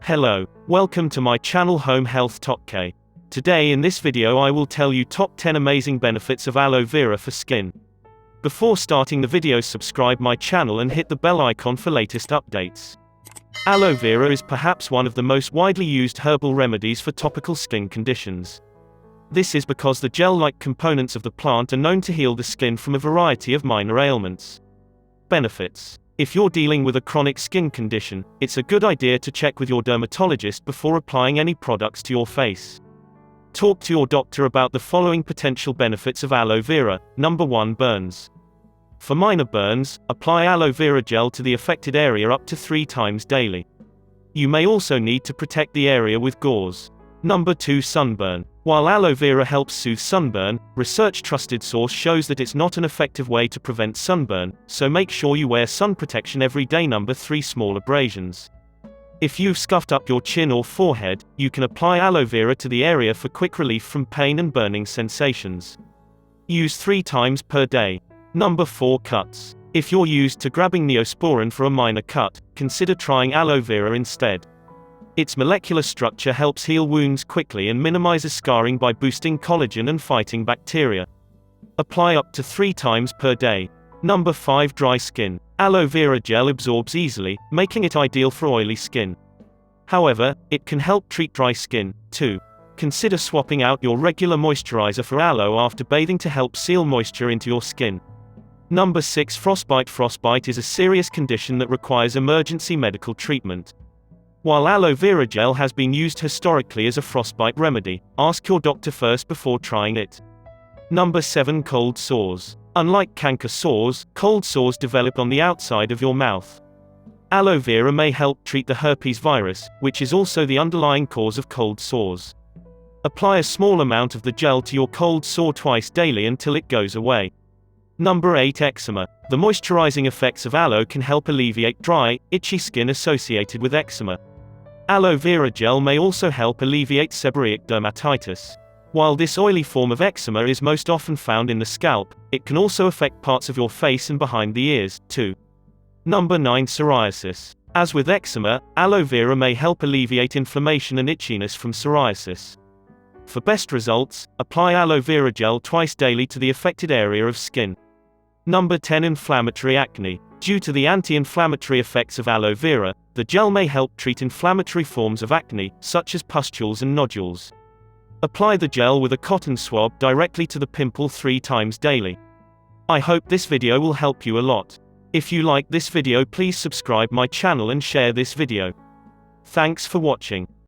Hello, welcome to my channel Home Health Kele. Today in this video I will tell you top 10 amazing benefits of aloe vera for skin. Before starting the video, subscribe my channel and hit the bell icon for latest updates. Aloe vera is perhaps one of the most widely used herbal remedies for topical skin conditions. This is because the gel-like components of the plant are known to heal the skin from a variety of minor ailments. Benefits. If you're dealing with a chronic skin condition, it's a good idea to check with your dermatologist before applying any products to your face. Talk to your doctor about the following potential benefits of aloe vera. Number 1. Burns. For minor burns, apply aloe vera gel to the affected area up to 3 times daily. You may also need to protect the area with gauze. Number 2. Sunburn. While aloe vera helps soothe sunburn, research trusted source shows that it's not an effective way to prevent sunburn, so make sure you wear sun protection every day. Number 3. Small abrasions. If you've scuffed up your chin or forehead, you can apply aloe vera to the area for quick relief from pain and burning sensations. Use 3 times per day. Number 4. Cuts. If you're used to grabbing Neosporin for a minor cut, consider trying aloe vera instead. Its molecular structure helps heal wounds quickly and minimizes scarring by boosting collagen and fighting bacteria. Apply up to 3 times per day. Number 5. Dry skin. Aloe vera gel absorbs easily, making it ideal for oily skin. However, it can help treat dry skin, too. Consider swapping out your regular moisturizer for aloe after bathing to help seal moisture into your skin. Number 6. Frostbite. Frostbite is a serious condition that requires emergency medical treatment. While aloe vera gel has been used historically as a frostbite remedy, ask your doctor first before trying it. Number 7. Cold sores. Unlike canker sores, cold sores develop on the outside of your mouth. Aloe vera may help treat the herpes virus, which is also the underlying cause of cold sores. Apply a small amount of the gel to your cold sore twice daily until it goes away. Number 8. Eczema. The moisturizing effects of aloe can help alleviate dry, itchy skin associated with eczema. Aloe vera gel may also help alleviate seborrheic dermatitis. While this oily form of eczema is most often found in the scalp, it can also affect parts of your face and behind the ears, too. Number 9. Psoriasis. As with eczema, aloe vera may help alleviate inflammation and itchiness from psoriasis. For best results, apply aloe vera gel twice daily to the affected area of skin. Number 10. Inflammatory acne. Due to the anti-inflammatory effects of aloe vera, the gel may help treat inflammatory forms of acne, such as pustules and nodules. Apply the gel with a cotton swab directly to the pimple 3 times daily. I hope this video will help you a lot. If you like this video, please subscribe my channel and share this video. Thanks for watching.